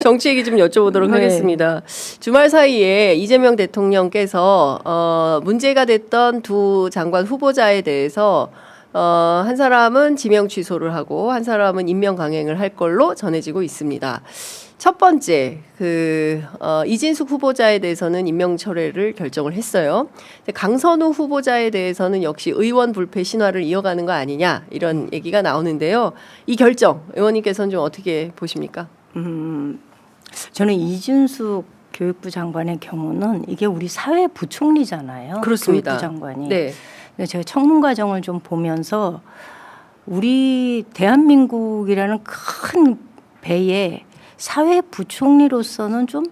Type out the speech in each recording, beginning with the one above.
정치 얘기 좀 여쭤보도록 네. 하겠습니다. 주말 사이에 이재명 대통령께서 문제가 됐던 두 장관 후보자에 대해서 한 사람은 지명 취소를 하고 한 사람은 임명 강행을 할 걸로 전해지고 있습니다. 첫 번째 이진숙 후보자에 대해서는 임명 철회를 결정을 했어요. 강선우 후보자에 대해서는 역시 의원 불패 신화를 이어가는 거 아니냐 이런 얘기가 나오는데요. 이 결정 의원님께서는 좀 어떻게 보십니까? 저는 이준숙 교육부 장관의 경우는 이게 우리 사회 부총리잖아요. 그렇습니다. 교육부 장관이. 네. 근데 제가 청문 과정을 좀 보면서 우리 대한민국이라는 큰 배에 사회 부총리로서는 좀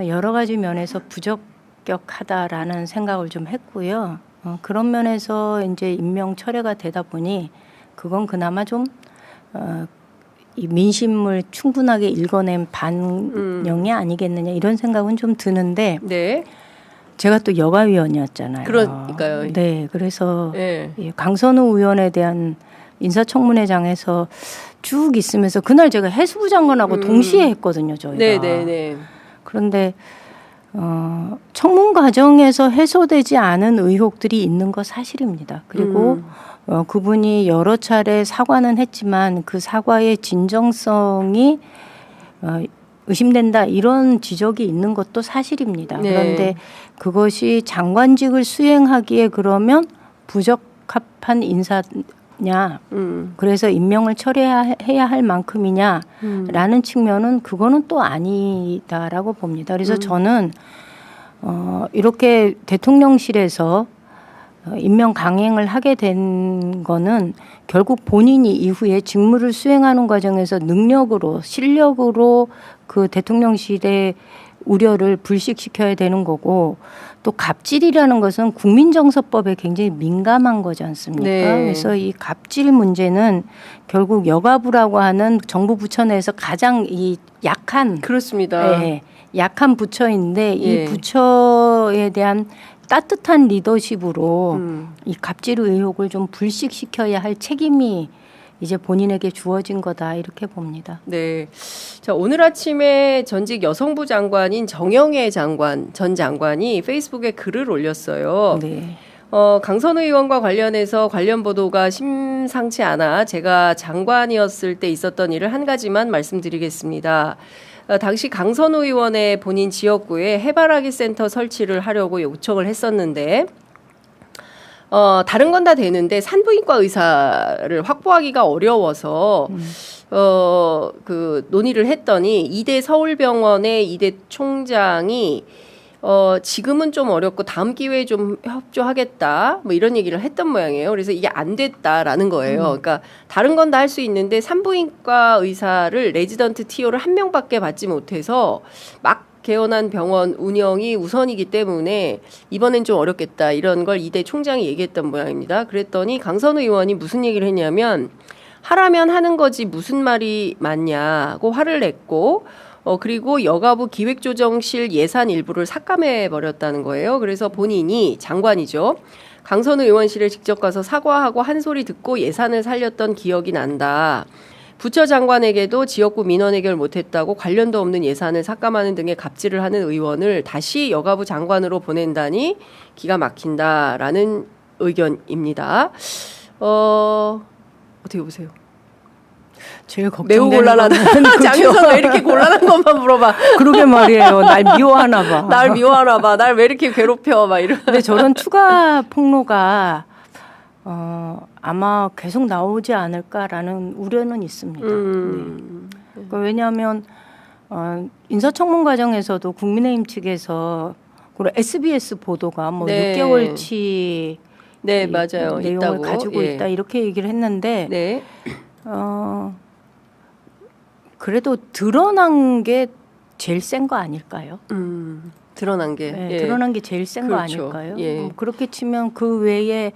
여러 가지 면에서 부적격하다라는 생각을 좀 했고요. 그런 면에서 이제 임명 철회가 되다 보니 그건 그나마 좀 이 민심을 충분하게 읽어낸 반영이 아니겠느냐 이런 생각은 좀 드는데 네. 제가 또 여가위원이었잖아요. 그러니까요. 네, 그래서 네. 강선우 의원에 대한 인사청문회장에서 쭉 있으면서 그날 제가 해수부 장관하고 동시에 했거든요, 저희가. 네네네. 그런데 청문 과정에서 해소되지 않은 의혹들이 있는 거 사실입니다. 그리고 그분이 여러 차례 사과는 했지만 그 사과의 진정성이 의심된다 이런 지적이 있는 것도 사실입니다. 네. 그런데 그것이 장관직을 수행하기에 그러면 부적합한 인사냐 그래서 임명을 철회해야 할 만큼이냐라는 측면은 그거는 또 아니다라고 봅니다. 그래서 저는 이렇게 대통령실에서 임명 강행을 하게 된 거는 결국 본인이 이후에 직무를 수행하는 과정에서 능력으로 실력으로 그 대통령실의 우려를 불식시켜야 되는 거고 또 갑질이라는 것은 국민정서법에 굉장히 민감한 거지 않습니까? 네. 그래서 이 갑질 문제는 결국 여가부라고 하는 정부 부처 내에서 가장 이 약한 그렇습니다. 네, 약한 부처인데 예. 이 부처에 대한 따뜻한 리더십으로 이 갑질 의혹을 좀 불식시켜야 할 책임이 이제 본인에게 주어진 거다 이렇게 봅니다. 네. 자, 오늘 아침에 전직 여성부 장관인 정영애 전 장관이 페이스북에 글을 올렸어요. 네. 강선우 의원과 관련해서 관련 보도가 심상치 않아 제가 장관이었을 때 있었던 일을 한 가지만 말씀드리겠습니다. 당시 강선우 의원의 본인 지역구에 해바라기 센터 설치를 하려고 요청을 했었는데 다른 건 다 되는데 산부인과 의사를 확보하기가 어려워서 그 논의를 했더니 이대 서울병원의 이대 총장이 지금은 좀 어렵고 다음 기회에 좀 협조하겠다 뭐 이런 얘기를 했던 모양이에요. 그래서 이게 안 됐다라는 거예요. 그러니까 다른 건 다 할 수 있는데 산부인과 의사를 레지던트 TO를 한 명밖에 받지 못해서 막 개원한 병원 운영이 우선이기 때문에 이번엔 좀 어렵겠다 이런 걸 이대 총장이 얘기했던 모양입니다. 그랬더니 강선우 의원이 무슨 얘기를 했냐면 하라면 하는 거지 무슨 말이 맞냐고 화를 냈고 그리고 여가부 기획조정실 예산 일부를 삭감해 버렸다는 거예요. 그래서 본인이 장관이죠. 강선우 의원실에 직접 가서 사과하고 한 소리 듣고 예산을 살렸던 기억이 난다. 부처 장관에게도 지역구 민원 해결 못했다고 관련도 없는 예산을 삭감하는 등의 갑질을 하는 의원을 다시 여가부 장관으로 보낸다니 기가 막힌다라는 의견입니다. 어떻게 보세요? 제일 매우 걱정되는 곤란하다. 장윤선 왜 이렇게 곤란한 것만 물어봐. 그러게 말이에요. 날 미워하나 봐. 날 미워하나 봐. 날 왜 이렇게 괴롭혀. 막 이런. 근데 저런 추가 폭로가 아마 계속 나오지 않을까라는 우려는 있습니다. 네. 그러니까 왜냐하면 인사청문 과정에서도 국민의힘 측에서 그리고 SBS 보도가 뭐 네. 6개월치 네, 맞아요. 내용을 있다고. 가지고 예. 있다 이렇게 얘기를 했는데 네. 그래도 드러난 게 제일 센 거 아닐까요? 드러난 게. 네, 예. 드러난 게 제일 센 거 그렇죠. 아닐까요? 예. 그렇게 치면 그 외에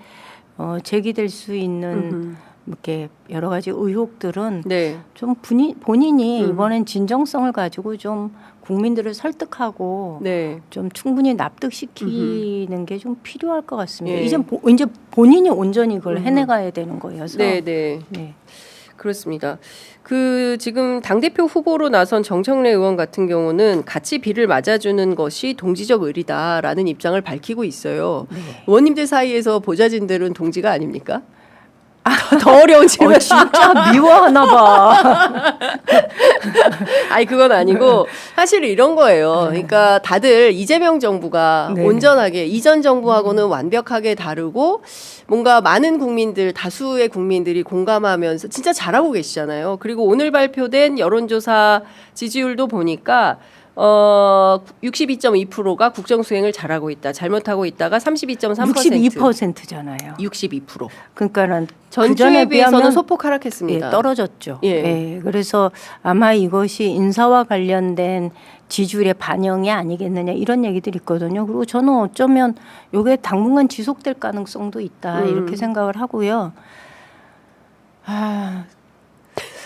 제기될 수 있는 이렇게 여러 가지 의혹들은 네. 좀 본인이 이번엔 진정성을 가지고 좀 국민들을 설득하고 네. 좀 충분히 납득시키는 게 좀 필요할 것 같습니다. 예. 이제 본인이 온전히 그걸 해내가야 되는 거여서. 네, 네. 네. 그렇습니다. 그 지금 당대표 후보로 나선 정청래 의원 같은 경우는 같이 비를 맞아주는 것이 동지적 의리다라는 입장을 밝히고 있어요. 네. 의원님들 사이에서 보좌진들은 동지가 아닙니까? 더 어려운 질문. 진짜 미워하나 봐. 아니 그건 아니고 사실 이런 거예요. 그러니까 다들 이재명 정부가 네. 온전하게 이전 정부하고는 완벽하게 다르고 뭔가 많은 국민들 다수의 국민들이 공감하면서 진짜 잘하고 계시잖아요. 그리고 오늘 발표된 여론조사 지지율도 보니까 62.2%가 국정 수행을 잘하고 있다. 잘못하고 있다가 32.3%. 62%잖아요. 62%. 그러니까는 전주에 비해서는 소폭 하락했습니다. 예, 떨어졌죠. 예. 예, 그래서 아마 이것이 인사와 관련된 지지율의 반영이 아니겠느냐 이런 얘기들이 있거든요. 그리고 저는 어쩌면 이게 당분간 지속될 가능성도 있다 이렇게 생각을 하고요.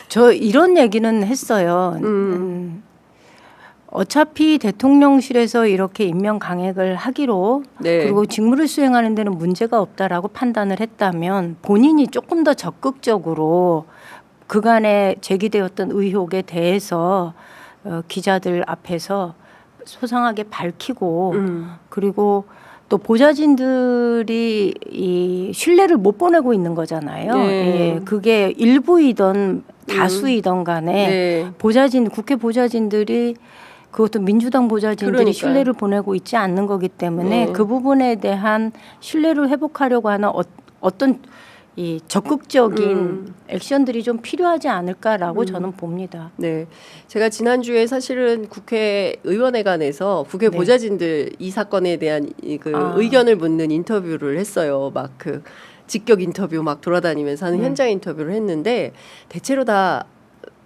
저 이런 얘기는 했어요. 어차피 대통령실에서 이렇게 임명 강행을 하기로 네. 그리고 직무를 수행하는 데는 문제가 없다라고 판단을 했다면 본인이 조금 더 적극적으로 그간에 제기되었던 의혹에 대해서 기자들 앞에서 소상하게 밝히고 그리고 또 보좌진들이 이 신뢰를 못 보내고 있는 거잖아요. 네. 예, 그게 일부이던 다수이던 간에 네. 보좌진 국회 보좌진들이 그것도 민주당 보좌진들이 그러니까요. 신뢰를 보내고 있지 않는 거기 때문에 네. 그 부분에 대한 신뢰를 회복하려고 하는 어떤 이 적극적인 액션들이 좀 필요하지 않을까라고 저는 봅니다. 네, 제가 지난주에 사실은 국회의원회관에서 국회 네. 보좌진들 이 사건에 대한 의견을 묻는 인터뷰를 했어요. 막 그 직격 인터뷰 막 돌아다니면서 하는 현장 인터뷰를 했는데 대체로 다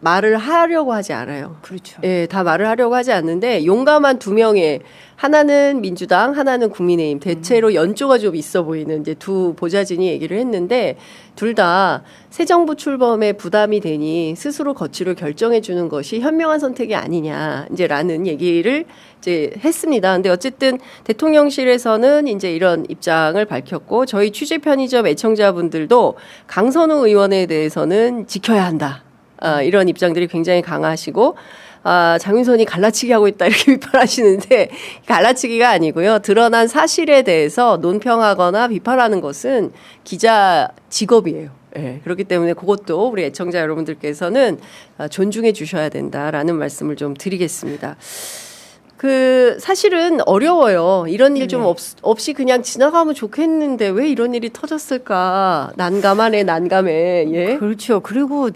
말을 하려고 하지 않아요. 그렇죠. 예, 다 말을 하려고 하지 않는데 용감한 두 명의 하나는 민주당, 하나는 국민의힘 대체로 연조가 좀 있어 보이는 이제 두 보좌진이 얘기를 했는데 둘 다 새 정부 출범에 부담이 되니 스스로 거취를 결정해 주는 것이 현명한 선택이 아니냐 이제라는 얘기를 이제 했습니다. 근데 어쨌든 대통령실에서는 이제 이런 입장을 밝혔고 저희 취재 편의점 애청자분들도 강선우 의원에 대해서는 지켜야 한다. 이런 입장들이 굉장히 강하시고 장윤선이 갈라치기 하고 있다 이렇게 비판하시는데 갈라치기가 아니고요. 드러난 사실에 대해서 논평하거나 비판하는 것은 기자 직업이에요. 네, 그렇기 때문에 그것도 우리 애청자 여러분들께서는 존중해 주셔야 된다라는 말씀을 좀 드리겠습니다. 그 사실은 어려워요. 이런 일 좀 없이 그냥 지나가면 좋겠는데 왜 이런 일이 터졌을까? 난감하네, 난감해. 예. 그렇죠. 그리고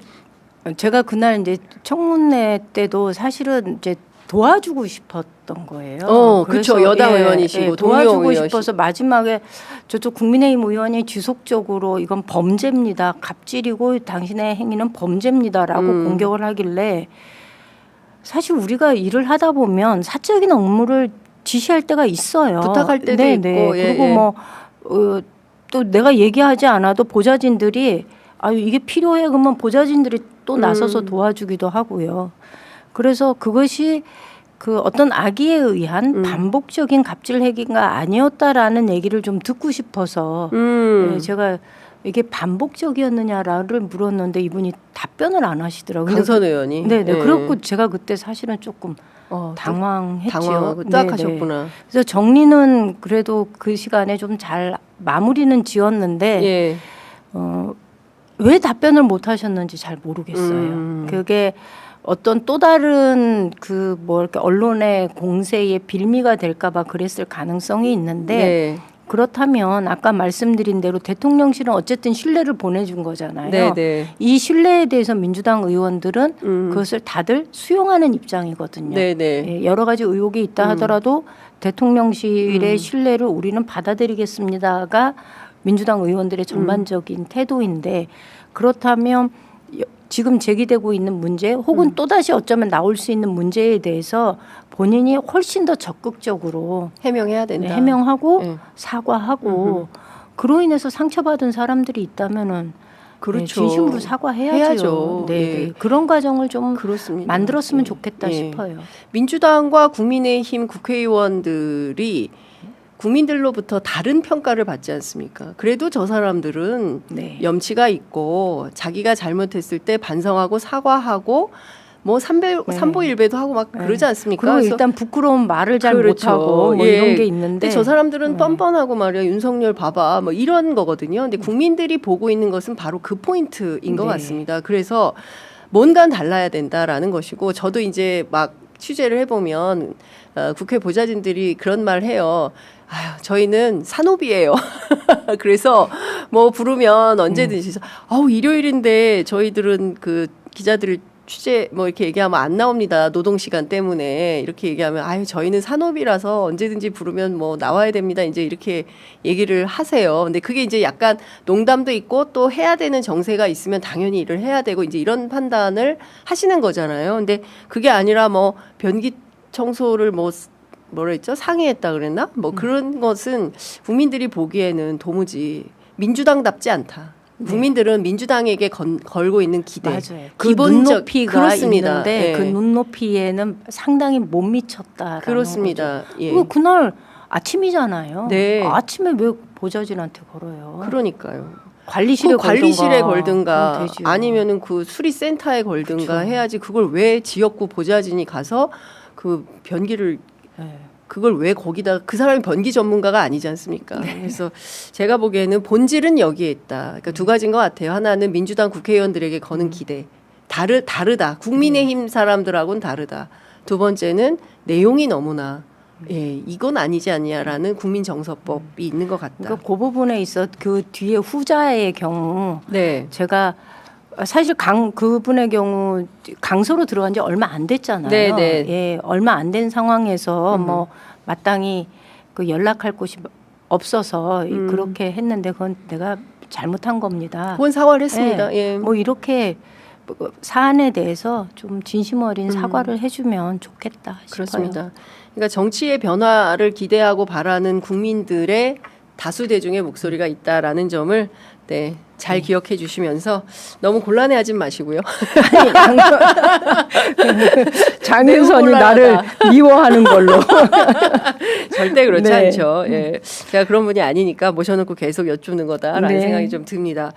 제가 그날 이제 청문회 때도 사실은 이제 도와주고 싶었던 거예요. 그렇죠. 여당 의원이시고 도와주고 싶어서 마지막에 저쪽 국민의힘 의원이 지속적으로 이건 범죄입니다. 갑질이고 당신의 행위는 범죄입니다라고 공격을 하길래 사실 우리가 일을 하다 보면 사적인 업무를 지시할 때가 있어요. 부탁할 때도 있고. 예, 그리고 뭐 또 내가 얘기하지 않아도 보좌진들이 이게 필요해 그러면 보좌진들이 또 나서서 도와주기도 하고요. 그래서 그것이 그 어떤 악의에 의한 반복적인 갑질 행위가 아니었다라는 얘기를 좀 듣고 싶어서 네, 제가 이게 반복적이었느냐를 물었는데 이분이 답변을 안 하시더라고요. 강선 의원이. 네. 그렇고 제가 그때 사실은 조금 당황했죠. 당황하고 딱 하셨구나. 그래서 정리는 그래도 그 시간에 좀 잘 마무리는 지었는데 예. 왜 답변을 못 하셨는지 잘 모르겠어요. 그게 어떤 또 다른 이렇게 언론의 공세의 빌미가 될까봐 그랬을 가능성이 있는데 네. 그렇다면 아까 말씀드린 대로 대통령실은 어쨌든 신뢰를 보내준 거잖아요. 네. 이 신뢰에 대해서 민주당 의원들은 그것을 다들 수용하는 입장이거든요. 네. 예, 여러 가지 의혹이 있다 하더라도 대통령실의 신뢰를 우리는 받아들이겠습니다가 민주당 의원들의 전반적인 태도인데 그렇다면 지금 제기되고 있는 문제 혹은 또다시 어쩌면 나올 수 있는 문제에 대해서 본인이 훨씬 더 적극적으로 해명해야 된다. 해명하고 사과하고 그로 인해서 상처받은 사람들이 있다면은 그렇죠. 진심으로 사과해야죠. 네. 예. 그런 과정을 좀 그렇습니다. 만들었으면 좋겠다 예. 싶어요. 민주당과 국민의힘 국회의원들이 국민들로부터 다른 평가를 받지 않습니까? 그래도 저 사람들은 네. 염치가 있고 자기가 잘못했을 때 반성하고 사과하고 뭐 삼보일배도 하고 막 그러지 않습니까? 그리고 그래서 일단 부끄러운 말을 잘 그렇죠. 못하고 뭐 예. 이런 게 있는데 근데 저 사람들은 뻔뻔하고 말이야 윤석열 봐봐 뭐 이런 거거든요. 근데 국민들이 보고 있는 것은 바로 그 포인트인 것 네. 같습니다. 그래서 뭔가 달라야 된다라는 것이고 저도 이제 막 취재를 해보면 국회 보좌진들이 그런 말 해요. 아유, 저희는 산업이에요. 그래서 뭐 부르면 언제든지 아우 일요일인데 저희들은 그 기자들을 취재 뭐 이렇게 얘기하면 안 나옵니다. 노동 시간 때문에 이렇게 얘기하면 아유 저희는 산업이라서 언제든지 부르면 뭐 나와야 됩니다. 이제 이렇게 얘기를 하세요. 근데 그게 이제 약간 농담도 있고 또 해야 되는 정세가 있으면 당연히 일을 해야 되고 이제 이런 판단을 하시는 거잖아요. 근데 그게 아니라 뭐 변기 청소를 뭐라 했죠? 상의했다 그랬나? 뭐 그런 것은 국민들이 보기에는 도무지 민주당답지 않다. 국민들은 민주당에게 걸고 있는 기대, 맞아요. 그 기본적 눈높이가 그렇습니다. 있는데 예. 그 눈높이에는 상당히 못 미쳤다라는 그렇습니다. 거죠. 예. 그리고 그날 아침이잖아요. 네. 아침에 왜 보좌진한테 걸어요? 그러니까요. 관리실에 관리실에 그럼 걸든가 되지요. 아니면은 그 수리센터에 걸든가 그쵸. 해야지 그걸 왜 지역구 보좌진이 가서 그 변기를 네. 그걸 왜 거기다 그 사람이 변기 전문가가 아니지 않습니까? 그래서 제가 보기에는 본질은 여기에 있다. 그러니까 두 가지인 것 같아요. 하나는 민주당 국회의원들에게 거는 기대. 다르다. 국민의힘 사람들하고는 다르다. 두 번째는 내용이 너무나 이건 아니지 않냐라는 국민정서법이 있는 것 같다. 그러니까 그 부분에 있어 그 뒤에 후자의 경우 네. 제가 사실 그분의 경우 강서로 들어간 지 얼마 안 됐잖아요. 네, 네. 예, 얼마 안 된 상황에서 뭐 마땅히 그 연락할 곳이 없어서 그렇게 했는데 그건 내가 잘못한 겁니다. 그건 사과를 했습니다. 예. 뭐 이렇게 사안에 대해서 좀 진심 어린 사과를 해주면 좋겠다 싶어요. 그렇습니다. 그러니까 정치의 변화를 기대하고 바라는 국민들의 다수 대중의 목소리가 있다라는 점을 잘 기억해 주시면서 너무 곤란해하지 마시고요. 장윤선이 나를 미워하는 걸로. 절대 그렇지 네. 않죠. 예. 제가 그런 분이 아니니까 모셔놓고 계속 여쭙는 거다라는 네. 생각이 좀 듭니다.